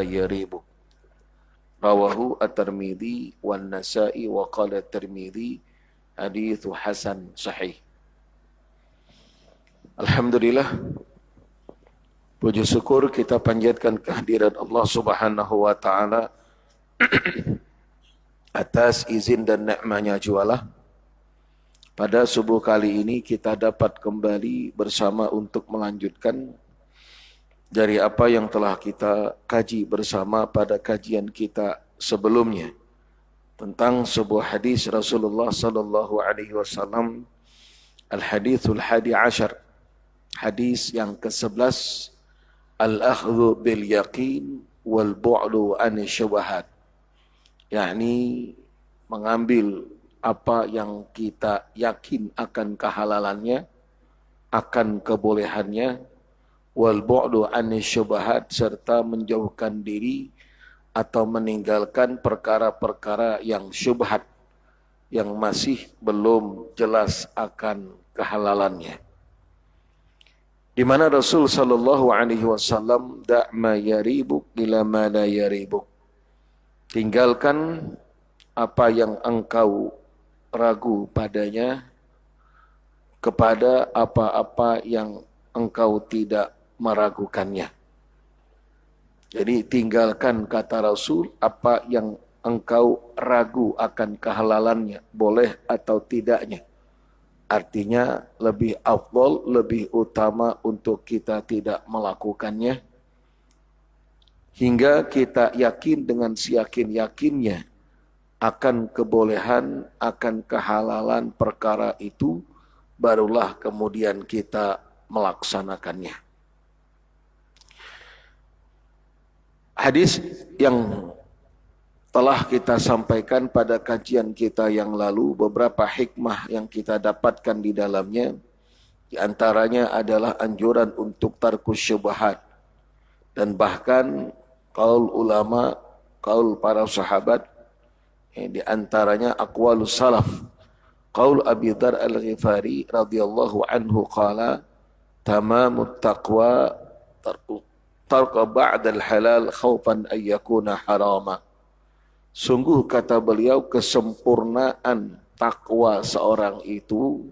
yaribuk. Rawahu at-Tirmidzi wan Nasa'i wa qala at-Tirmidzi haditsu hasan sahih. Alhamdulillah, puji syukur kita panjatkan kehadirat Allah Subhanahu wa taala atas izin dan nikmatnya jualah. Pada subuh kali ini kita dapat kembali bersama untuk melanjutkan dari apa yang telah kita kaji bersama pada kajian kita sebelumnya tentang sebuah hadis Rasulullah sallallahu alaihi wasallam, al-hadithul hadi ashar, hadis yang ke-11, al-akhdhu bil yaqin wal bu'du an syubhat, yakni mengambil apa yang kita yakin akan kehalalannya, akan kebolehannya, wal bu'du an syubhat, serta menjauhkan diri atau meninggalkan perkara-perkara yang syubhat, yang masih belum jelas akan kehalalannya. Di mana Rasul sallallahu alaihi wasallam da'ma yaribuk ila ma la yaribuk, tinggalkan apa yang engkau ragu padanya kepada apa-apa yang engkau tidak meragukannya. Jadi tinggalkan, kata Rasul, apa yang engkau ragu akan kehalalannya, boleh atau tidaknya. Artinya lebih afdal, lebih utama untuk kita tidak melakukannya, hingga kita yakin dengan seyakin-yakinnya akan kebolehan, akan kehalalan perkara itu, barulah kemudian kita melaksanakannya. Hadis yang telah kita sampaikan pada kajian kita yang lalu, beberapa hikmah yang kita dapatkan di dalamnya, di antaranya adalah anjuran untuk tarkus syubhat, dan bahkan qaul ulama, qaul para sahabat, di antaranya aqwalus salaf. Qaul Abi Dzar Al-Ghifari radhiyallahu anhu qala tamamut taqwa tarqa ba'dal halal khaufan an yakuna harama. Sungguh, kata beliau, kesempurnaan takwa seorang itu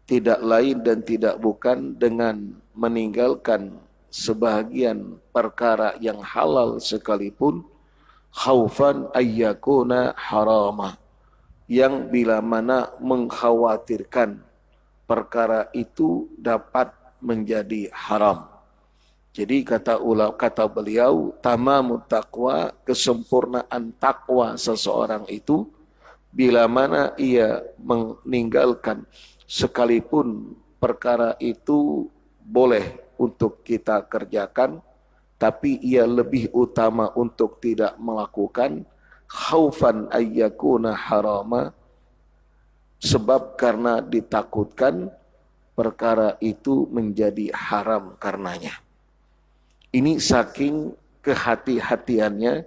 tidak lain dan tidak bukan dengan meninggalkan sebahagian perkara yang halal sekalipun, khaufan an yakuna harama, yang bila mana mengkhawatirkan perkara itu dapat menjadi haram. Jadi kata beliau, tamamut taqwa, kesempurnaan takwa seseorang itu bila mana ia meninggalkan sekalipun perkara itu boleh untuk kita kerjakan, tapi ia lebih utama untuk tidak melakukan, khaufan ayyakuna harama, sebab karena ditakutkan perkara itu menjadi haram karenanya. Ini saking kehati-hatiannya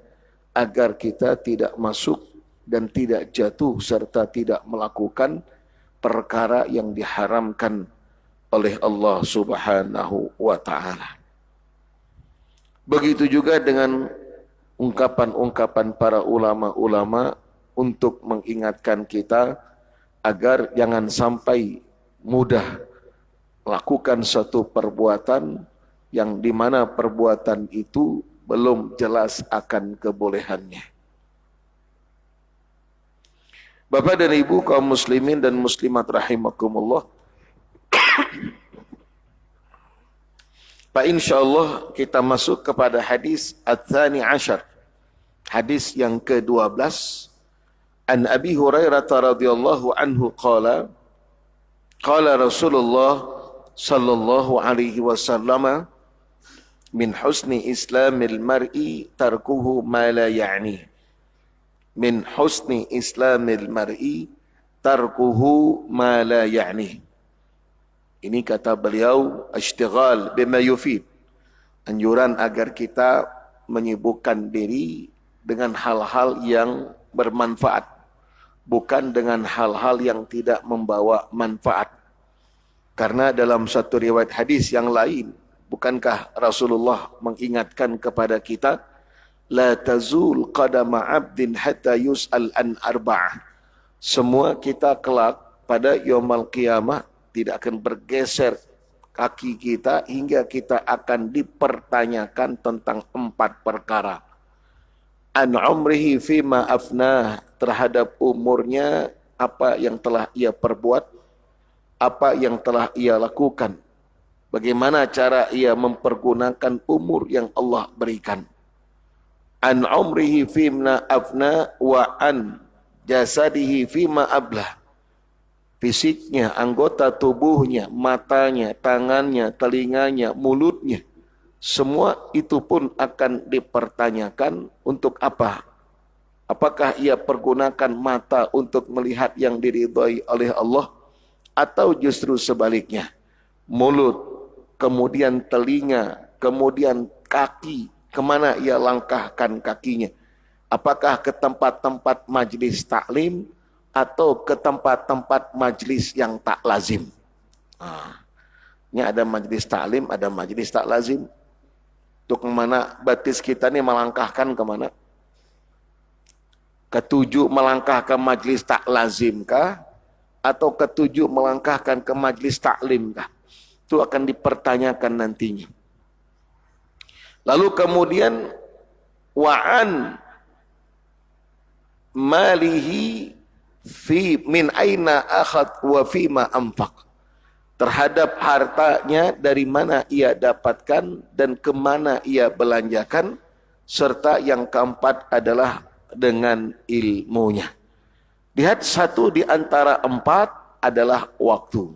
agar kita tidak masuk dan tidak jatuh serta tidak melakukan perkara yang diharamkan oleh Allah Subhanahu wa ta'ala. Begitu juga dengan ungkapan-ungkapan para ulama-ulama untuk mengingatkan kita agar jangan sampai mudah melakukan suatu perbuatan yang dimana perbuatan itu belum jelas akan kebolehannya. Bapak dan Ibu kaum muslimin dan muslimat rahimakumullah, Pak, insyaallah kita masuk kepada hadis at-tsani ashar, hadis yang ke-12. An Abi Hurairah radhiyallahu anhu qala Rasulullah sallallahu alaihi wasallam, min husni islamil mar'i tarkuhu ma la ya'ni. Min husni islamil mar'i tarkuhu ma la ya'ni. Ini kata beliau, ishtighal bima yufid, anjuran agar kita menyibukkan diri dengan hal-hal yang bermanfaat, bukan dengan hal-hal yang tidak membawa manfaat. Karena dalam satu riwayat hadis yang lain, bukankah Rasulullah mengingatkan kepada kita La tazul qadama 'abdin hatta yus'al an arba'ah. Semua kita kelak pada yaumul qiyamah tidak akan bergeser kaki kita hingga kita akan dipertanyakan tentang 4 perkara. An umrihi fima afnah, terhadap umurnya apa yang telah ia perbuat, apa yang telah ia lakukan, bagaimana cara ia mempergunakan umur yang Allah berikan. An umrihi fima afna wa an jasadihi fima ablah, fisiknya, anggota tubuhnya, matanya, tangannya, telinganya, mulutnya, semua itu pun akan dipertanyakan untuk apa. Apakah ia pergunakan mata untuk melihat yang diridhai oleh Allah, atau justru sebaliknya, mulut, kemudian telinga, kemudian kaki, kemana ia langkahkan kakinya. Apakah ke tempat-tempat majlis taklim atau ke tempat-tempat majlis yang tak lazim. Ini ada majlis taklim, ada majlis tak lazim. Untuk kemana batis kita ini melangkahkan kemana? Ketujuh melangkah ke majlis tak lazim kah? Atau ketujuh melangkahkan ke majlis taklim kah? Itu akan dipertanyakan nantinya. Lalu kemudian wa'an malihi fi min aina akhad wa fima anfaq, terhadap hartanya dari mana ia dapatkan dan kemana ia belanjakan, serta yang keempat adalah dengan ilmunya. Lihat, satu di antara 4 adalah waktu,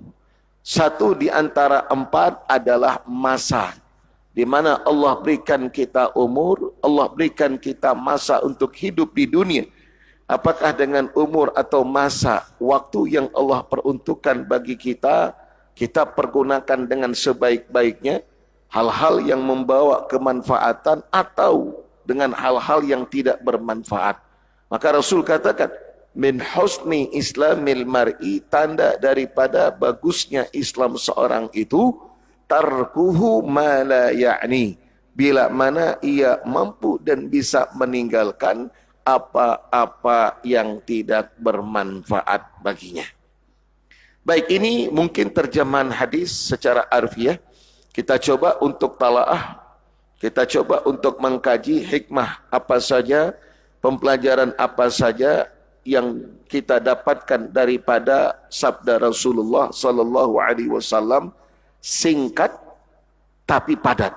satu di antara 4 adalah masa, di mana Allah berikan kita umur, Allah berikan kita masa untuk hidup di dunia. Apakah dengan umur atau masa, waktu yang Allah peruntukkan bagi kita, kita pergunakan dengan sebaik-baiknya, hal-hal yang membawa kemanfaatan atau dengan hal-hal yang tidak bermanfaat. Maka Rasul katakan, min husni islamil mar'i, tanda daripada bagusnya Islam seorang itu, tarkuhu ma la ya'ni, bila mana ia mampu dan bisa meninggalkan apa-apa yang tidak bermanfaat baginya. Baik, ini mungkin terjemahan hadis secara arfiah. Kita coba untuk talaah, kita coba untuk mengkaji hikmah apa saja, pembelajaran apa saja yang kita dapatkan daripada sabda Rasulullah sallallahu alaihi wasallam, singkat tapi padat.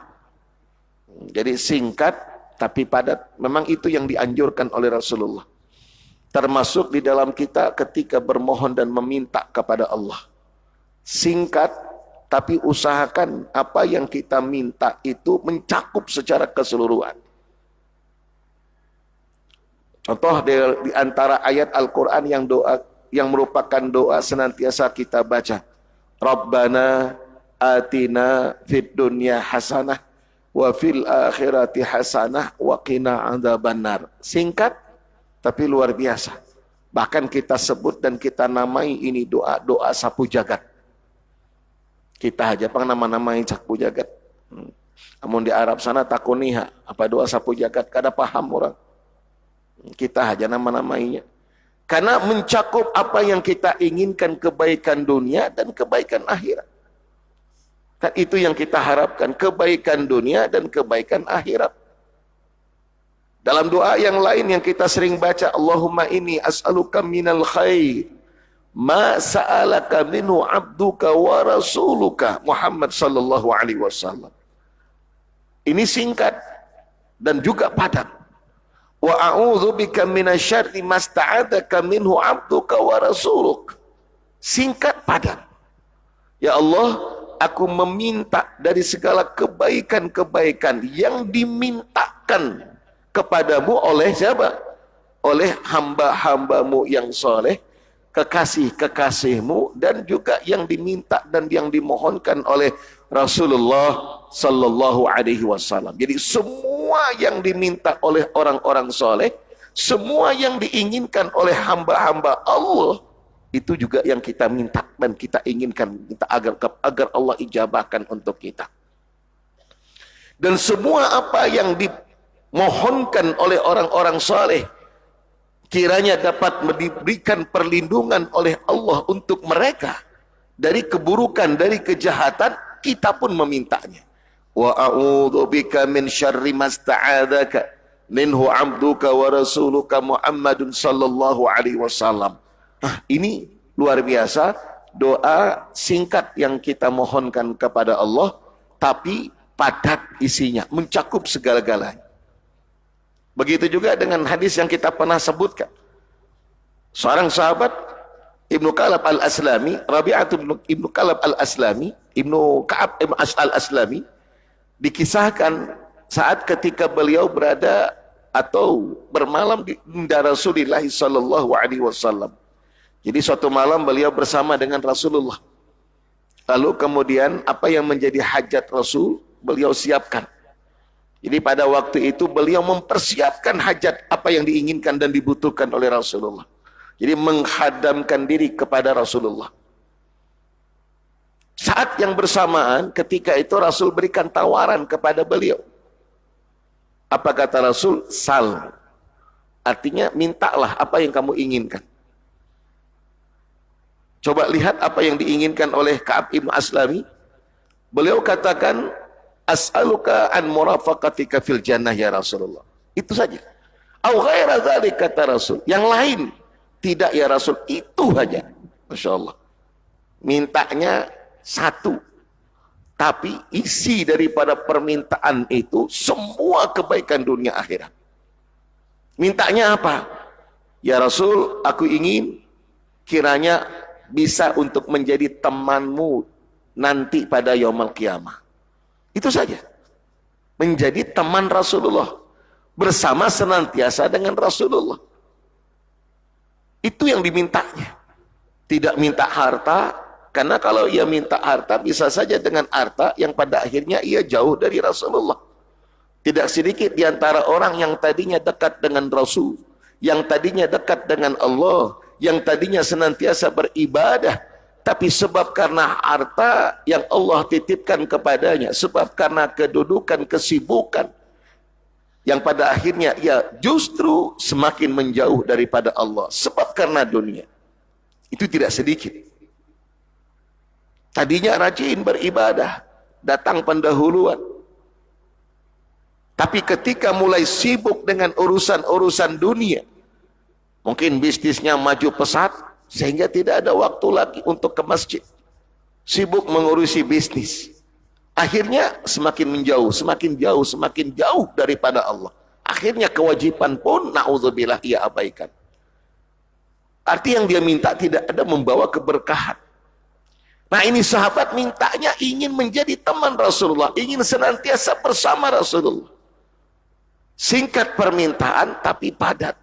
Jadi singkat tapi padat, memang itu yang dianjurkan oleh Rasulullah. Termasuk di dalam kita ketika bermohon dan meminta kepada Allah. Singkat, tapi usahakan apa yang kita minta itu mencakup secara keseluruhan. Contoh di antara ayat Al-Quran yang merupakan doa senantiasa kita baca. Rabbana atina fid dunya hasanah wa fil akhirati hasanah wa qina adzabannar. Singkat tapi luar biasa. Bahkan kita sebut dan kita namai ini doa sapu jagat. Kita aja pang nama-namai sapu jagat. Namun di Arab sana takuniha, apa doa sapu jagat, kada paham orang. Kita aja nama-namainya. Karena mencakup apa yang kita inginkan, kebaikan dunia dan kebaikan akhirat. Kan itu yang kita harapkan, kebaikan dunia dan kebaikan akhirat. Dalam doa yang lain yang kita sering baca, Allahumma inni as'aluka minal khair ma sa'alaka minhu abduka wa rasuluka Muhammad sallallahu alaihi wasallam. Ini singkat dan juga padat. Wa a'udzubika minasyarri masta'adzaka minhu abduka wa rasuluk. Singkat padat. Ya Allah, aku meminta dari segala kebaikan-kebaikan yang dimintakan kepadamu oleh siapa? Oleh hamba-hambamu yang soleh, kekasih-kekasihmu, dan juga yang diminta dan yang dimohonkan oleh Rasulullah sallallahu alaihi wasallam. Jadi semua yang diminta oleh orang-orang soleh, semua yang diinginkan oleh hamba-hamba Allah, itu juga yang kita minta dan kita inginkan, minta agar Allah ijabahkan untuk kita. Dan semua apa yang mohonkan oleh orang-orang saleh, kiranya dapat diberikan perlindungan oleh Allah untuk mereka dari keburukan, dari kejahatan, kita pun memintanya. Wa a'udzubika min syarri masta'adzaka minhu 'abduka wa rasuluka Muhammadun sallallahu alaihi wasallam. Ini luar biasa doa singkat yang kita mohonkan kepada Allah, tapi padat isinya, mencakup segala-galanya. Begitu juga dengan hadis yang kita pernah sebutkan. Seorang sahabat Ibnu Kalab al-Aslami, Rabi'atu Ibnu Kalab al-Aslami, Ibnu Ka'ab al-Aslami, dikisahkan saat ketika beliau berada atau bermalam di Rasulullah sallallahu alaihi wasallam. Jadi suatu malam beliau bersama dengan Rasulullah. Lalu kemudian apa yang menjadi hajat Rasul beliau siapkan. Jadi pada waktu itu beliau mempersiapkan hajat apa yang diinginkan dan dibutuhkan oleh Rasulullah. Jadi menghadamkan diri kepada Rasulullah. Saat yang bersamaan ketika itu Rasul berikan tawaran kepada beliau. Apa kata Rasul? Sal. Artinya mintalah apa yang kamu inginkan. Coba lihat apa yang diinginkan oleh Ka'ab ibn Aslami. Beliau katakan, as'aluka an murafaqatika fil jannah ya Rasulullah. Itu saja. Au ghaira dzalik, kata Rasul. Yang lain tidak ya Rasul, itu saja. Masya Allah. Mintanya satu. Tapi isi daripada permintaan itu semua kebaikan dunia akhirat. Mintanya apa? Ya Rasul, aku ingin kiranya bisa untuk menjadi temanmu nanti pada yaumul qiyamah. Itu saja. Menjadi teman Rasulullah. Bersama senantiasa dengan Rasulullah. Itu yang dimintanya. Tidak minta harta, karena kalau ia minta harta, bisa saja dengan harta yang pada akhirnya ia jauh dari Rasulullah. Tidak sedikit di antara orang yang tadinya dekat dengan Rasul, yang tadinya dekat dengan Allah, yang tadinya senantiasa beribadah, tapi sebab karena harta yang Allah titipkan kepadanya, sebab karena kedudukan, kesibukan, yang pada akhirnya ia justru semakin menjauh daripada Allah, sebab karena dunia. Itu tidak sedikit. Tadinya rajin beribadah, datang pendahuluan. Tapi ketika mulai sibuk dengan urusan-urusan dunia, mungkin bisnisnya maju pesat, sehingga tidak ada waktu lagi untuk ke masjid. Sibuk mengurusi bisnis. Akhirnya semakin menjauh, semakin jauh, semakin jauh daripada Allah. Akhirnya kewajiban pun, na'udzubillah, ia abaikan. Arti yang dia minta tidak ada membawa keberkahan. Nah ini sahabat mintanya ingin menjadi teman Rasulullah, ingin senantiasa bersama Rasulullah. Singkat permintaan tapi padat.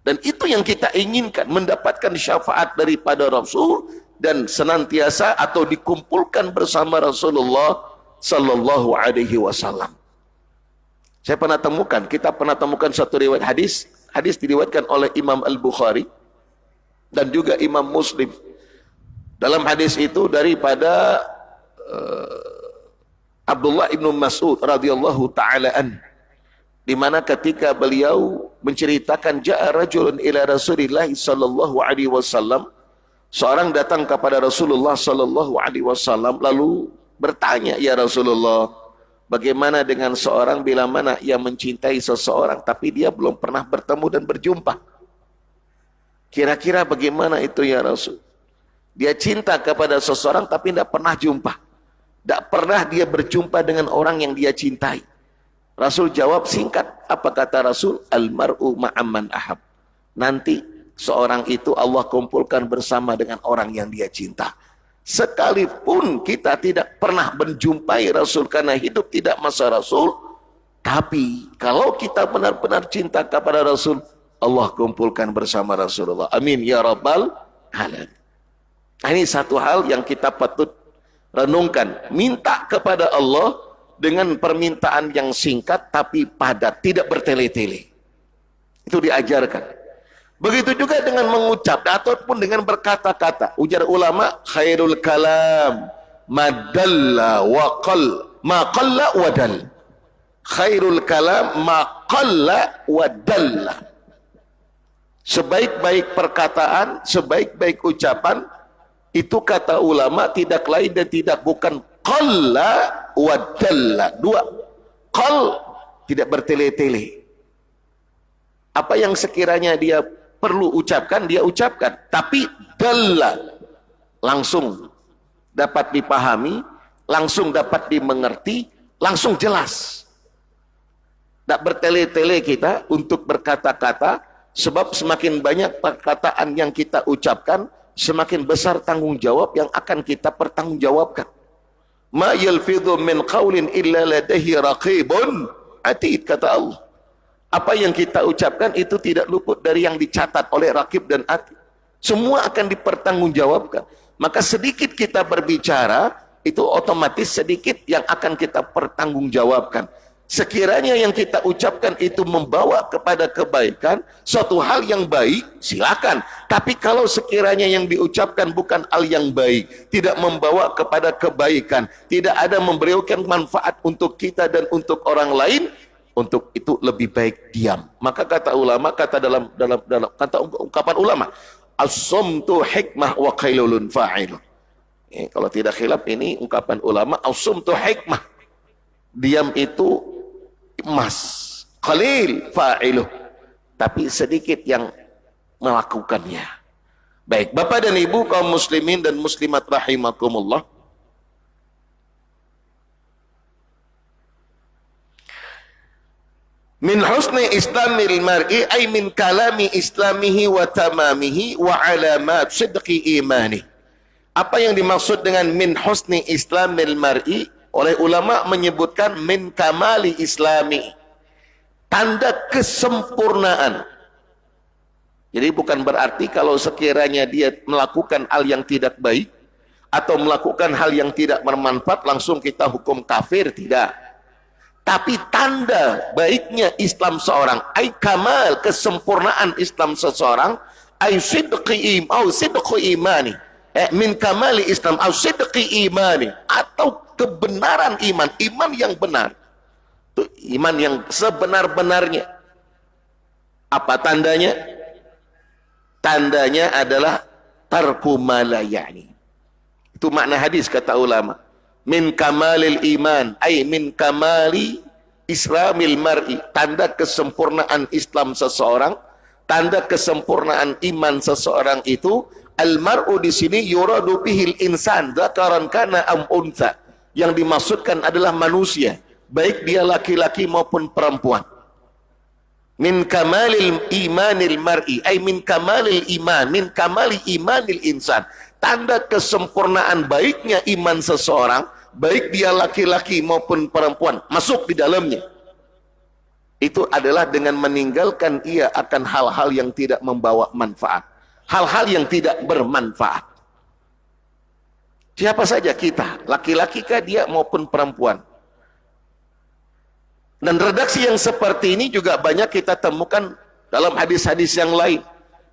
Dan itu yang kita inginkan, mendapatkan syafaat daripada Rasul dan senantiasa atau dikumpulkan bersama Rasulullah sallallahu alaihi wasallam. Saya pernah temukan, kita pernah temukan satu riwayat hadis diriwayatkan oleh Imam Al-Bukhari dan juga Imam Muslim. Dalam hadis itu daripada Abdullah ibn Mas'ud radhiyallahu ta'ala an, di mana ketika beliau menceritakan ja'a rajulun ila Rasulillah sallallahu alaihi wasallam, seorang datang kepada Rasulullah sallallahu alaihi wasallam lalu bertanya, ya Rasulullah, bagaimana dengan seorang bila mana ia mencintai seseorang tapi dia belum pernah bertemu dan berjumpa? Kira-kira bagaimana itu ya Rasul? Dia cinta kepada seseorang tapi tidak pernah jumpa. Tidak pernah dia berjumpa dengan orang yang dia cintai. Rasul jawab singkat, apa kata Rasul? Al-mar'u ma'amman ahab. Nanti seorang itu Allah kumpulkan bersama dengan orang yang dia cinta. Sekalipun kita tidak pernah menjumpai Rasul karena hidup tidak masa Rasul, tapi kalau kita benar-benar cinta kepada Rasul, Allah kumpulkan bersama Rasulullah. Amin ya rabbal alamin. Ini satu hal yang kita patut renungkan. Minta kepada Allah dengan permintaan yang singkat tapi padat, tidak bertele-tele. Itu diajarkan. Begitu juga dengan mengucap ataupun dengan berkata-kata. Ujar ulama, khairul kalam madalla wa qall ma qalla wadal. Khairul kalam ma qalla wa dalla. Sebaik-baik perkataan, sebaik-baik ucapan, itu kata ulama tidak lain dan tidak bukan qalla wa dalla. Dua. Qal, tidak bertele-tele. Apa yang sekiranya dia perlu ucapkan, dia ucapkan. Tapi dalla, langsung dapat dipahami, langsung dapat dimengerti, langsung jelas. Tidak bertele-tele kita untuk berkata-kata, sebab semakin banyak perkataan yang kita ucapkan, semakin besar tanggung jawab yang akan kita pertanggungjawabkan. Ma yalfidhu min qawlin illa ladaihi raqibun atid, kata Allah. Apa yang kita ucapkan itu tidak luput dari yang dicatat oleh raqib dan atid. Semua akan dipertanggungjawabkan. Maka sedikit kita berbicara, itu otomatis sedikit yang akan kita pertanggungjawabkan. Sekiranya yang kita ucapkan itu membawa kepada kebaikan, suatu hal yang baik, silakan. Tapi kalau sekiranya yang diucapkan bukan hal yang baik, tidak membawa kepada kebaikan, tidak ada memberikan manfaat untuk kita dan untuk orang lain, untuk itu lebih baik diam. Maka kata ulama, kata dalam kata ungkapan ulama, as-sumtu hikmah wa qailulun fa'ilun. Kalau tidak khilaf, ini ungkapan ulama, as-sumtu hikmah. Diam itu emas, qalil fa'iluh, tapi sedikit yang melakukannya. Baik, Bapak dan Ibu kaum muslimin dan muslimat rahimakumullah, min husni islamil mar'i ay min kalami islamihi wa tamamihi wa alamat sidqi imani. Apa yang dimaksud dengan min husni islamil mar'i? Oleh ulama menyebutkan min kamali islami, tanda kesempurnaan. Jadi bukan berarti kalau sekiranya dia melakukan hal yang tidak baik atau melakukan hal yang tidak bermanfaat langsung kita hukum kafir, tidak. Tapi tanda baiknya Islam seorang, ay kamal, kesempurnaan Islam seseorang, ay sidqi imani, min kamali Islam au sidqi imani, atau kebenaran iman, iman yang benar, itu iman yang sebenar-benarnya. Apa tandanya? Tandanya adalah tarku ma la ya'ni. Itu makna hadis kata ulama. Min kamalil iman, ay min kamali islamil mar'i, tanda kesempurnaan Islam seseorang, tanda kesempurnaan iman seseorang itu, al mar'u di sini yuradu bihil insan dzakaran kana am untha. Yang dimaksudkan adalah manusia, baik dia laki-laki maupun perempuan. Min kamalil imanil mar'i, ay min kamalil iman, min kamali imanil insan, tanda kesempurnaan baiknya iman seseorang, baik dia laki-laki maupun perempuan, masuk di dalamnya. Itu adalah dengan meninggalkan ia akan hal-hal yang tidak membawa manfaat, hal-hal yang tidak bermanfaat. Siapa saja kita, laki-laki kah dia maupun perempuan. Dan redaksi yang seperti ini juga banyak kita temukan dalam hadis-hadis yang lain.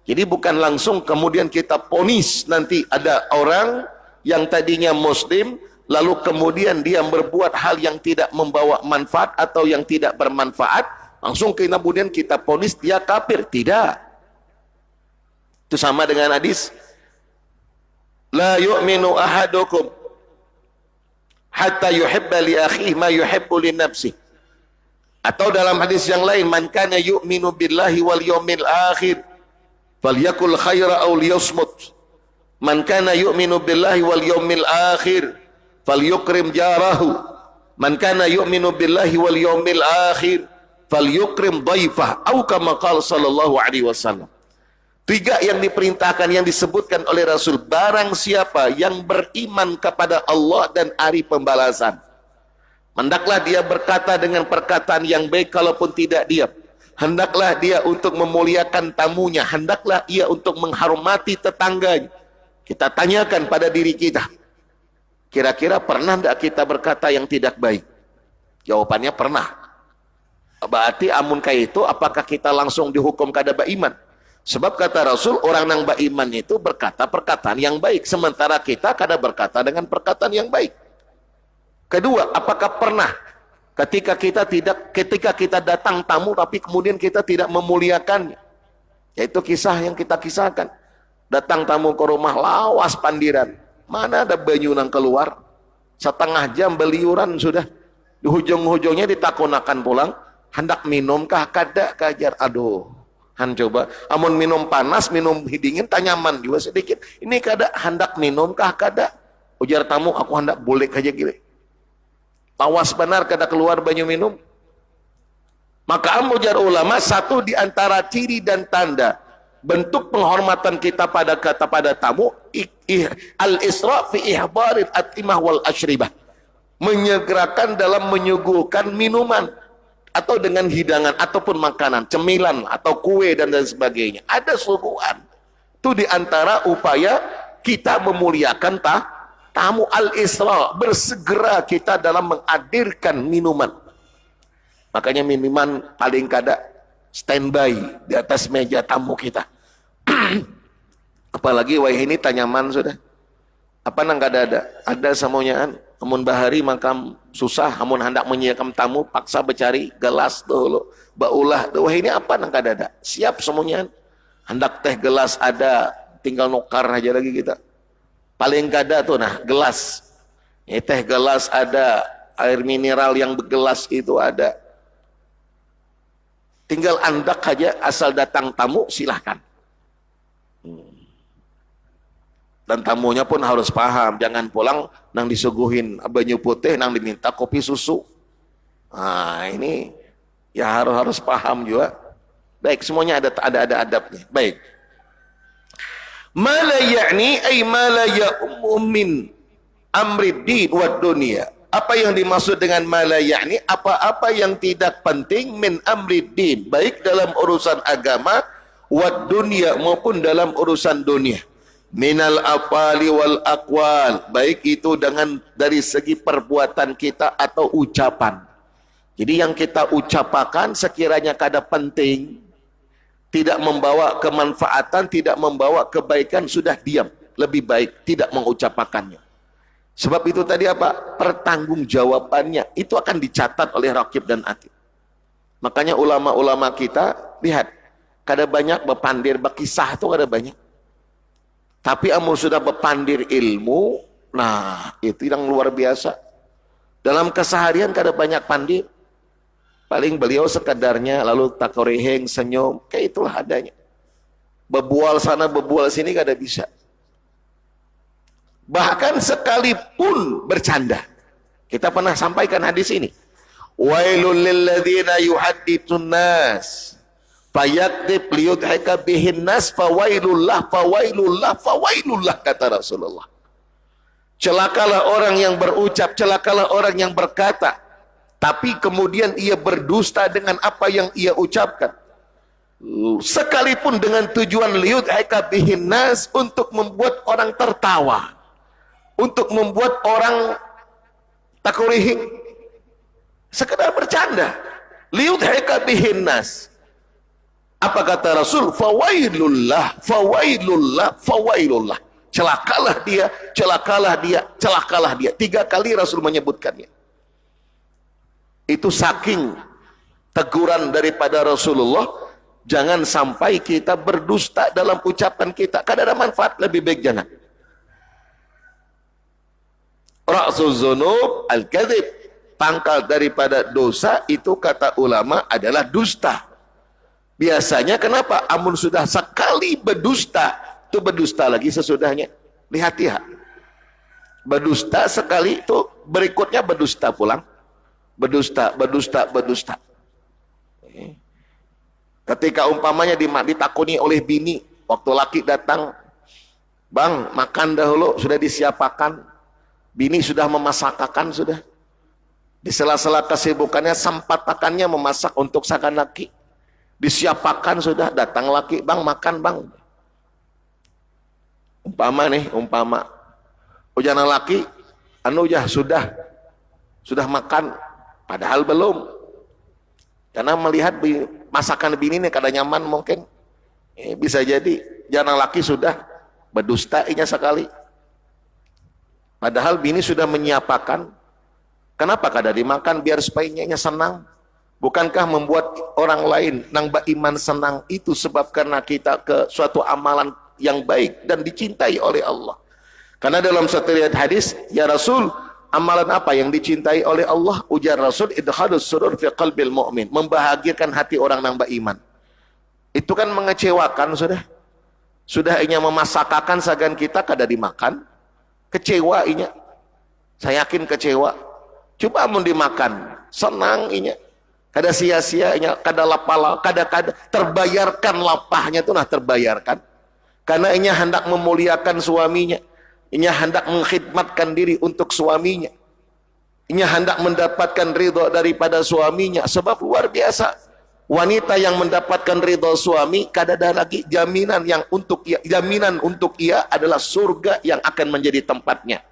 Jadi bukan langsung kemudian kita ponis nanti ada orang yang tadinya muslim, lalu kemudian dia berbuat hal yang tidak membawa manfaat atau yang tidak bermanfaat, langsung kemudian kita ponis dia kafir. Tidak. Itu sama dengan hadis, la yu'minu ahadukum hatta yuhibba li akhihi ma yuhibbu li nafsihi. Atau dalam hadis yang lain, man kana yu'minu billahi wal yawmil akhir falyakul khaira aw liyasmut. Man kana yu'minu billahi wal yawmil akhir falyukrim jarahu. Man kana yu'minu billahi wal yawmil akhir falyukrim dhaifah, atau kama qala sallallahu alaihi wasallam. Tiga yang diperintahkan, yang disebutkan oleh Rasul, barang siapa yang beriman kepada Allah dan hari pembalasan, hendaklah dia berkata dengan perkataan yang baik kalaupun tidak diam. Hendaklah dia untuk memuliakan tamunya, hendaklah ia untuk menghormati tetangganya. Kita tanyakan pada diri kita, kira-kira pernah tidak kita berkata yang tidak baik? Jawabannya pernah. Berarti amun kayak itu, apakah kita langsung dihukum kada beriman? Sebab kata Rasul, orang yang beriman itu berkata perkataan yang baik, sementara kita kada berkata dengan perkataan yang baik. Kedua, apakah pernah Ketika kita datang tamu tapi kemudian kita tidak memuliakannya. Yaitu kisah yang kita kisahkan. Datang tamu ke rumah lawas pandiran. Mana ada banyu nang keluar? Setengah jam beliuran sudah. Di hujung-hujungnya ditakunakan pulang. Hendak minum kah kada kajar. Aduh. Han coba. Amun minum panas, minum dingin, tanyaman juga sedikit. Ini kada hendak minum kah kada. Ujar tamu, aku hendak boleh aja gini. Lawas benar kada keluar banyu minum. Maka ujar ulama, satu di antara ciri dan tanda bentuk penghormatan kita pada tamu, al-isra fi ihbaril atimah wal ashribah. Menyegerakan dalam menyuguhkan minuman atau dengan hidangan ataupun makanan, cemilan atau kue dan lain sebagainya. Ada suguhan. Itu di antara upaya kita memuliakan tamu, al-isra, bersegera kita dalam menghadirkan minuman. Makanya minuman paling kada standby di atas meja tamu kita. Apalagi wah ini tanyaman sudah. Apa nang kada ada? Ada semuanya. Amun bahari makam susah, amun hendak menyiapkan tamu paksa bercari gelas dulu, baulah. Wah ini apa nang kada ada? Siap semuanya. Hendak teh gelas ada, tinggal nukar aja lagi kita. Paling kada tuh nah gelas. Ini teh gelas ada, air mineral yang bergelas itu ada. Tinggal andak aja, asal datang tamu silahkan. Dan tamunya pun harus paham, jangan pulang nang disuguhin banyu putih, nang diminta kopi susu. Nah ini ya harus paham juga. Baik, semuanya ada adabnya. Baik. Ma la ya'ni ay ma la ya'ummu min amri din wa dunya. Apa yang dimaksud dengan ma la ya'ni? Apa-apa yang tidak penting min amri din, baik dalam urusan agama wa dunya maupun dalam urusan dunia. Minal afali wal aqwal, baik itu dari segi perbuatan kita atau ucapan. Jadi yang kita ucapakan sekiranya kada penting, tidak membawa kemanfaatan, tidak membawa kebaikan, sudah diam. Lebih baik tidak mengucapkannya. Sebab itu tadi apa? Pertanggungjawabannya itu akan dicatat oleh Raqib dan Atid. Makanya ulama-ulama kita, lihat, kada banyak berpandir, berkisah itu kada banyak. Tapi amun sudah berpandir ilmu, nah itu yang luar biasa. Dalam keseharian kada banyak pandir. Paling beliau sekadarnya lalu takoreheng, senyum, kayak itulah adanya. Bebual sana, bebual sini kada bisa. Bahkan sekalipun bercanda. Kita pernah sampaikan hadis ini. Wailul lilladzina yuhadditsun nas fayakdib liyudhika bihin nas fawailullah kata Rasulullah. Celakalah orang yang berucap, celakalah orang yang berkata, tapi kemudian ia berdusta dengan apa yang ia ucapkan. Sekalipun dengan tujuan liyudhika bihin nas, untuk membuat orang tertawa, untuk membuat orang takurihing, sekedar bercanda. Liyudhika bihin nas. Apa kata Rasul? Fawailullah. Celakalah dia, celakalah dia, celakalah dia. 3 kali Rasul menyebutkannya. Itu saking teguran daripada Rasulullah, jangan sampai kita berdusta dalam ucapan kita. Kada ada manfaat, lebih baik jangan. Ra'suz dzunub al-kadzib. Pangkal daripada dosa itu kata ulama adalah dusta. Biasanya kenapa? Amun sudah sekali berdusta, itu berdusta lagi sesudahnya. Lihat-lihat. Berdusta sekali itu berikutnya berdusta pulang. Berdusta. Ketika umpamanya ditakuni oleh bini, waktu laki datang, bang makan dahulu, sudah disiapakan. Bini sudah memasakkan sudah. Di sela-sela kesibukannya sempatakannya memasak untuk sang laki. Disiapakan sudah, datang laki, bang makan bang. Umpama ujana laki sudah makan, padahal belum, karena melihat masakan bini ini kada nyaman mungkin. Bisa jadi jana laki sudah berdusta inya sekali, padahal bini sudah menyiapakan. Kenapa kada dimakan? Biar supaya nya senang. Bukankah membuat orang lain nang beriman senang itu sebab karena kita ke suatu amalan yang baik dan dicintai oleh Allah. Karena dalam satu riwayat hadis, ya Rasul, amalan apa yang dicintai oleh Allah? Ujar Rasul, idkhalus surur fi qalbil mu'min, membahagiakan hati orang nang beriman. Itu kan mengecewakan sudah. Sudah inya memasakakan sagan kita kada dimakan, kecewa inya. Saya yakin kecewa. Coba mau dimakan, senang inya. Kada sia-sia inya, kada lapala, kada terbayarkan lapahnya itu nah terbayarkan. Karena inya hendak memuliakan suaminya. Inya hendak mengkhidmatkan diri untuk suaminya. Inya hendak mendapatkan ridho daripada suaminya. Sebab luar biasa. Wanita yang mendapatkan ridho suami, kada ada lagi jaminan untuk ia adalah surga yang akan menjadi tempatnya.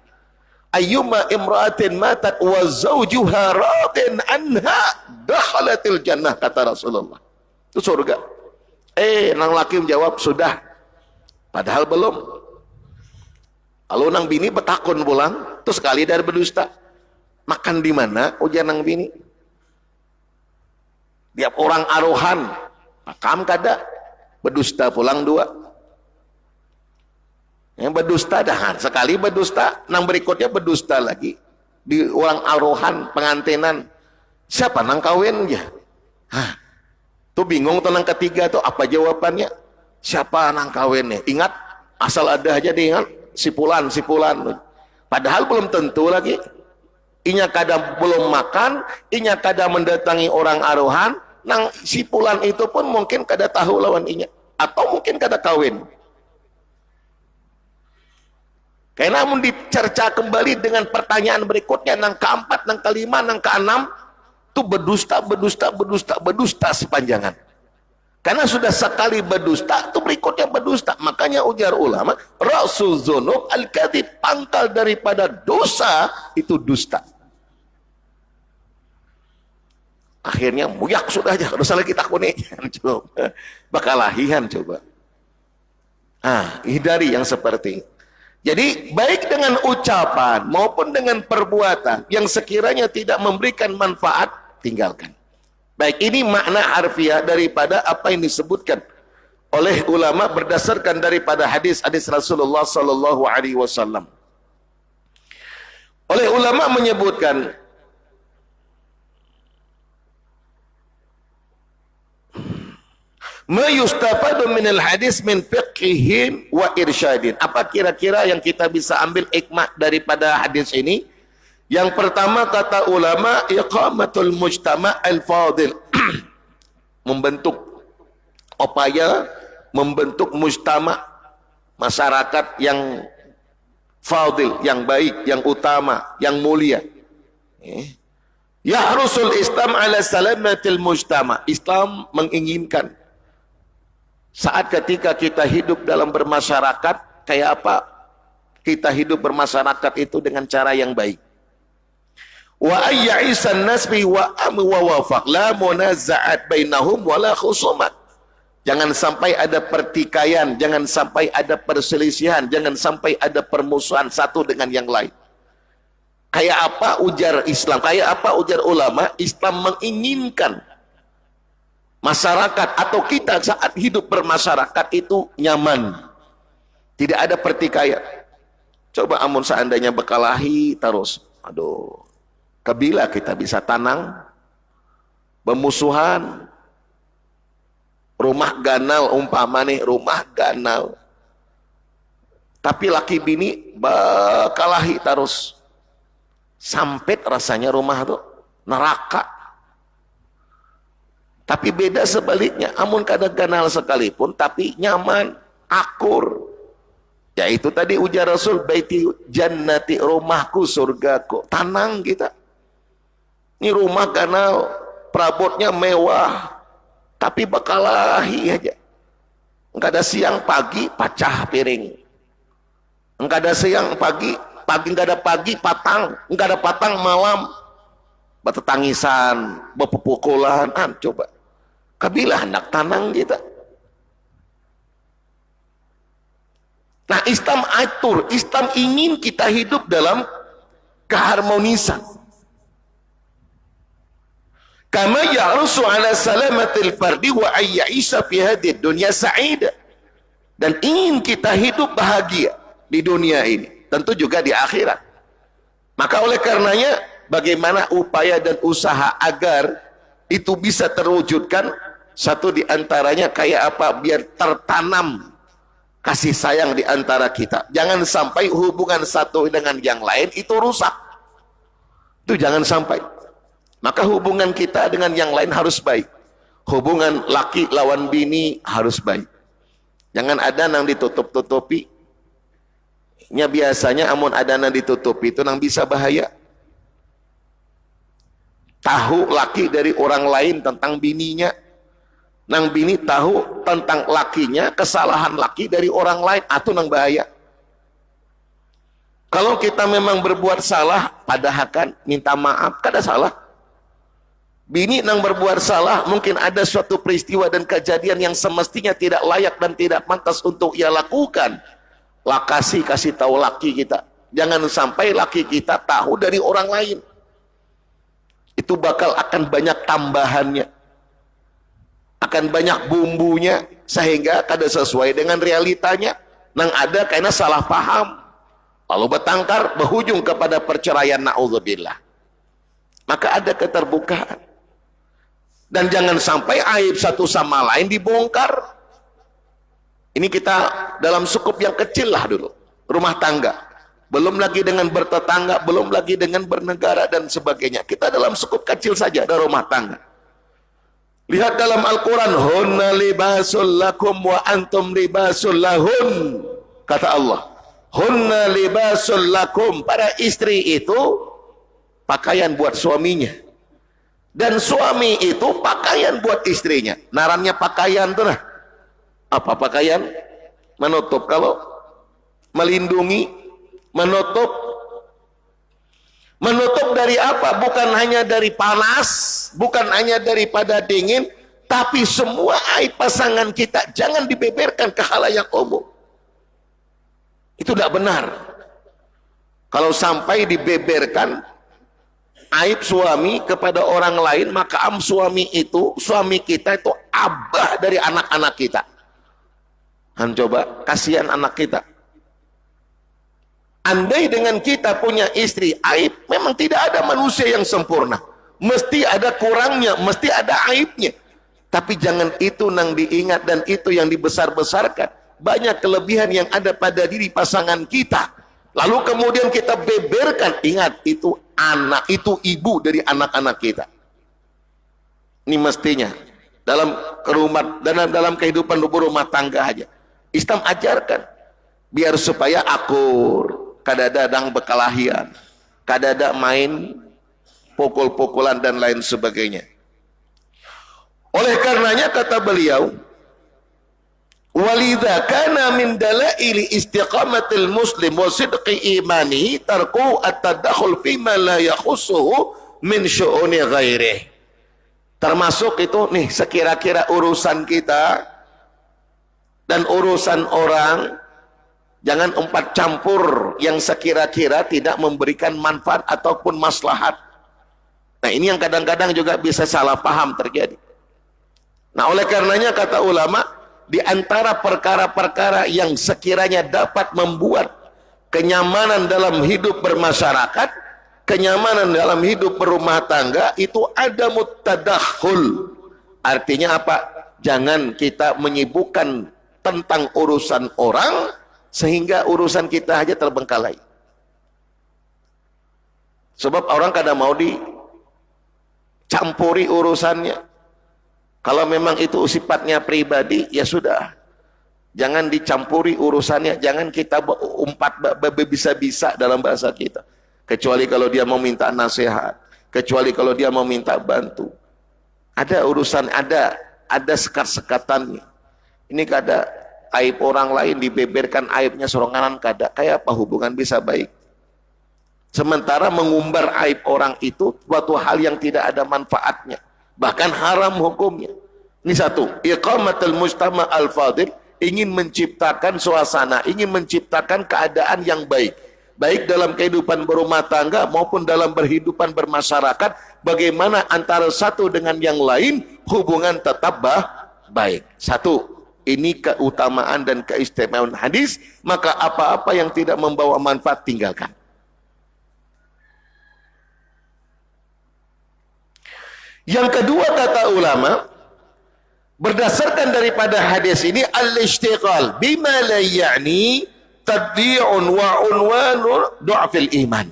Ayyuma imra'atin matat wa zawjuha radin anha dakhalatil jannah, kata Rasulullah. Itu surga. Nang laki menjawab sudah, padahal belum. Lalu nang bini betakun pulang, terus sekali dari berdusta. Makan di mana? Ujar nang bini. Tiap orang arohan, makam kada, berdusta pulang dua. Yang berdusta dah, sekali berdusta, nang berikutnya berdusta lagi. Di orang arohan, pengantinan. Siapa nang kawin ya? Tuh bingung tuh nang ketiga tuh apa jawabannya? Siapa nang kawinnya? Ingat, asal ada aja diingat, sipulan. Padahal belum tentu lagi. Inya kada belum makan, inya kada mendatangi orang arohan, nang sipulan itu pun mungkin kada tahu lawan inya. Atau mungkin kada kawin. Karena namun dicerca kembali dengan pertanyaan berikutnya, nang keempat, nang kelima, nang keenam, itu berdusta sepanjangan. Karena sudah sekali berdusta, itu berikutnya berdusta. Makanya ujar ulama, Rasul dzunub al-kadzib, pangkal daripada dosa itu dusta. Akhirnya muyak sudah aja, dosa lagi takuni. Coba, bakalahihan coba. Hindari yang seperti ini. Jadi baik dengan ucapan maupun dengan perbuatan yang sekiranya tidak memberikan manfaat, tinggalkan. Baik, ini makna harfiah daripada apa yang disebutkan oleh ulama berdasarkan daripada hadis-hadis Rasulullah sallallahu alaihi wasallam. Oleh ulama menyebutkan ma yustafadu minal hadis min fiqhin wa irsyadin. Apa kira-kira yang kita bisa ambil hikmah daripada hadis ini? Yang pertama kata ulama, iqamatul mujtama' al-fadil. membentuk mujtama' masyarakat yang fadil, yang baik, yang utama, yang mulia. Yahrusul Islam ala salamatil mujtama'. Islam menginginkan saat ketika kita hidup dalam bermasyarakat, kayak apa kita hidup bermasyarakat itu dengan cara yang baik. Wa ayyisan nasbi wa wafaq la munaza'at bainahum wala khusumat. Jangan sampai ada pertikaian, jangan sampai ada perselisihan, jangan sampai ada permusuhan satu dengan yang lain. Kayak apa ujar Islam, kayak apa ujar ulama, Islam menginginkan masyarakat atau kita saat hidup bermasyarakat itu nyaman, tidak ada pertikaian. Coba amun seandainya berkelahi terus, kabila kita bisa tanang bermusuhan, rumah ganal umpama nih, rumah ganal, tapi laki bini berkelahi terus, sampit rasanya rumah tuh neraka. Tapi beda sebaliknya, amun kada kenal sekalipun tapi nyaman, akur. Ya itu tadi ujar Rasul, baiti jannati, rumahku surgaku. Tanang kita. Ini rumah kenal, perabotnya mewah, tapi berkelahi aja. Enggak ada siang pagi pecah piring. Enggak ada siang pagi enggak ada pagi patang, enggak ada patang malam. Bertetangisan, berpukulan, coba. Kabilah hendak tanang kita. Nah, Islam atur, Islam ingin kita hidup dalam keharmonisan. Kama ya'rusu ala salamatil fardi wa ayya'isa fi hadhihi dunya sa'ida. Dan ingin kita hidup bahagia di dunia ini, tentu juga di akhirat. Maka oleh karenanya, bagaimana upaya dan usaha agar itu bisa terwujudkan? Satu di antaranya kayak apa? Biar tertanam kasih sayang di antara kita. Jangan sampai hubungan satu dengan yang lain itu rusak. Itu jangan sampai. Maka hubungan kita dengan yang lain harus baik. Hubungan laki lawan bini harus baik. Jangan ada yang ditutup-tutupi. Nya biasanya amun ada yang ditutupi itu yang bisa bahaya. Tahu laki dari orang lain tentang bininya. Nang bini tahu tentang lakinya, kesalahan laki dari orang lain, atau nang bahaya. Kalau kita memang berbuat salah, padahal minta maaf, kada salah. Bini nang berbuat salah, mungkin ada suatu peristiwa dan kejadian yang semestinya tidak layak dan tidak pantas untuk ia lakukan. Kasih tahu laki kita. Jangan sampai laki kita tahu dari orang lain. Itu bakal akan banyak tambahannya. Akan banyak bumbunya, sehingga kada sesuai dengan realitanya. Nang ada karena salah paham. Lalu bertengkar, berujung kepada perceraian, na'udzubillah. Maka ada keterbukaan. Dan jangan sampai aib satu sama lain dibongkar. Ini kita dalam skup yang kecil lah dulu. Rumah tangga. Belum lagi dengan bertetangga, belum lagi dengan bernegara dan sebagainya. Kita dalam skup kecil saja dari rumah tangga. Lihat dalam Al-Quran. Hunna libasul lakum wa antum libasul lahun. Kata Allah. Hunna libasul lakum. Para istri itu pakaian buat suaminya. Dan suami itu pakaian buat istrinya. Narannya pakaian tuh nah. Apa pakaian? Menutup. Kalau melindungi, menutup. Menutup dari apa? Bukan hanya dari panas, bukan hanya daripada dingin, tapi semua aib pasangan kita jangan dibeberkan ke khalayak umum. Itu tidak benar. Kalau sampai dibeberkan aib suami kepada orang lain, maka suami kita itu abah dari anak-anak kita. Han coba, kasihan anak kita. Andai dengan kita punya istri aib, memang tidak ada manusia yang sempurna. Mesti ada kurangnya, mesti ada aibnya. Tapi jangan itu nang diingat dan itu yang dibesar-besarkan. Banyak kelebihan yang ada pada diri pasangan kita. Lalu kemudian kita beberkan, ingat itu anak, itu ibu dari anak-anak kita. Ini mestinya dalam rumah dan dalam kehidupan rumah tangga aja. Islam ajarkan biar supaya akur, kadadadang bekalahian, kadada main pukul-pukulan dan lain sebagainya. Oleh karenanya kata beliau, walidha kana min dalaili istiqamatil muslim wa sidqi imani tarku at-tadakhul fima la yakhussuhu min syu'uni ghairih. Termasuk itu nih sekira-kira urusan kita dan urusan orang, jangan umpat campur yang sekira-kira tidak memberikan manfaat ataupun maslahat. Nah ini yang kadang-kadang juga bisa salah paham terjadi. Nah oleh karenanya kata ulama, di antara perkara-perkara yang sekiranya dapat membuat kenyamanan dalam hidup bermasyarakat, kenyamanan dalam hidup berumah tangga, itu ada mutadakhul. Artinya apa? Jangan kita menyibukkan tentang urusan orang sehingga urusan kita aja terbengkalai. Sebab orang kadang mau dicampuri urusannya. Kalau memang itu sifatnya pribadi, ya sudah. Jangan dicampuri urusannya, jangan kita umpat bisa-bisa dalam bahasa kita. Kecuali kalau dia mau minta nasihat, kecuali kalau dia mau minta bantu. Ada urusan, ada sekat-sekatannya. Ini kada aib orang lain dibeberkan aibnya soronganan kada. Kayak apa hubungan bisa baik? Sementara mengumbar aib orang itu suatu hal yang tidak ada manfaatnya, bahkan haram hukumnya. Ini satu, iqamatul mujtama al-fadil, ingin menciptakan suasana, ingin menciptakan keadaan yang baik. baik dalam kehidupan berumah tangga maupun dalam berhidupan bermasyarakat, bagaimana antara satu dengan yang lain hubungan tetap baik. Satu, ini keutamaan dan keistimewaan hadis, maka apa-apa yang tidak membawa manfaat tinggalkan. Yang kedua kata ulama, berdasarkan daripada hadis ini, al-ishtighal bima la ya'ni tadli'un wa unwanun du'afil iman.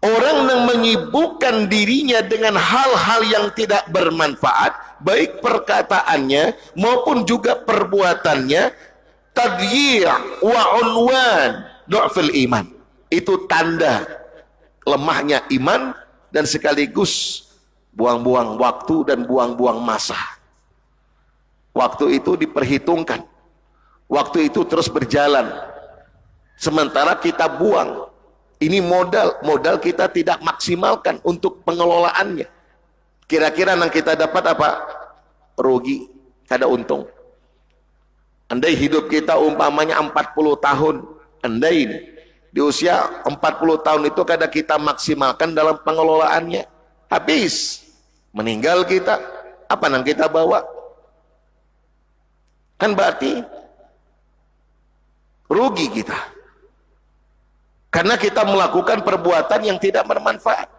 Orang yang menyibukkan dirinya dengan hal-hal yang tidak bermanfaat, baik perkataannya maupun juga perbuatannya, tadli' wa unwan du'afil iman. Itu tanda lemahnya iman dan sekaligus buang-buang waktu dan buang-buang masa. Waktu itu diperhitungkan, waktu itu terus berjalan, sementara kita buang. Ini modal kita tidak maksimalkan untuk pengelolaannya. Kira-kira yang kita dapat apa? Rugi, kada untung. Andai hidup kita umpamanya 40 tahun, andai di usia 40 tahun itu kada kita maksimalkan dalam pengelolaannya, habis, meninggal kita, apa yang kita bawa? Kan berarti rugi kita, karena kita melakukan perbuatan yang tidak bermanfaat.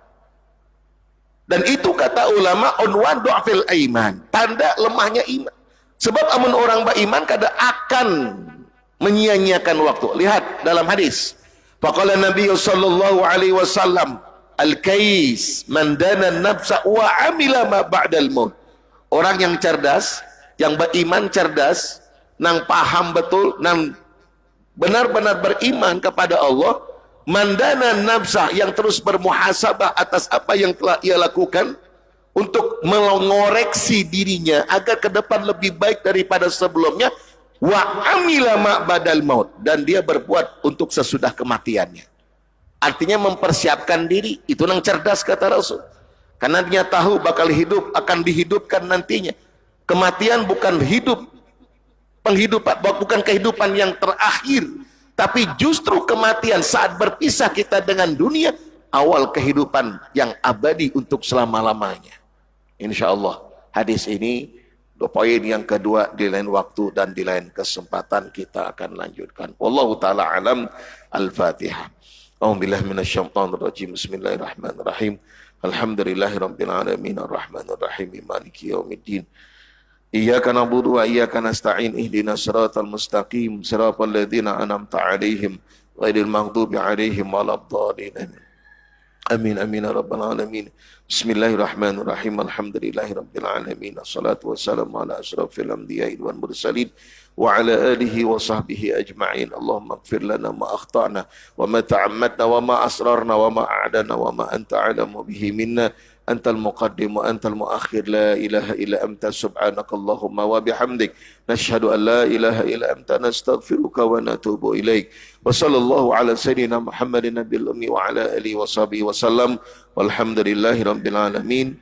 Dan itu kata ulama, unwan du'afil iman, tanda lemahnya iman. Sebab amun orang beriman kada akan menyia-nyiakan waktu. Lihat dalam hadis, faqala Nabi sallallahu alaihi wasallam, al-kais man dana nafsa wa amila ma ba'dal maut. Orang yang cerdas, yang beriman cerdas, nang paham betul, nang benar-benar beriman kepada Allah, mandana nafsah, yang terus bermuhasabah atas apa yang telah ia lakukan untuk mengoreksi dirinya agar ke depan lebih baik daripada sebelumnya, wa amila ma badal maut, dan dia berbuat untuk sesudah kematiannya. Artinya mempersiapkan diri, itu nang cerdas kata Rasul. Karena dia tahu bakal hidup, akan dihidupkan nantinya. Kematian bukan hidup, penghidupan, bukan kehidupan yang terakhir, tapi justru kematian saat berpisah kita dengan dunia, awal kehidupan yang abadi untuk selama-lamanya. Insya Allah hadis ini, poin yang kedua, di lain waktu dan di lain kesempatan kita akan lanjutkan. Wallahu ta'ala alam. Al-Fatihah. A'udzubillahi minasyaitonir rajim. Bismillahirrahmanirrahim. Alhamdulillahirabbil alamin arrahmanir rahim maliki yaumiddin. Iyyaka na'budu wa iyyaka nasta'in ihdinas siratal mustaqim siratal ladzina an'amta 'alaihim ghairil maghdubi 'alaihim waladdallin. Amin amin ya rabbal alamin. Bismillahirrahmanirrahim. Alhamdulillahirabbil alamin. Wassalatu wassalamu ala asyrafil anbiya'i wal mursalin wa ala alihi wa sahbihi ajma'in. Allahumma ighfir lana ma akhtana wa ma ta'ammadna wa ma asrarna wa ma a'dana wa ma anta 'alamu bihi minna. Antal muqaddim wa antal muakhir, la ilaha illa anta subhanakallahumma wa bihamdik, nashhadu an la ilaha illa anta, nastaghfiruka wa natubu ilaik. Wa sallallahu ala sayyidina Muhammadin nabiyil ummi wa ala alihi wa sahbihi wa sallam. Walhamdulillahi rabbil alamin.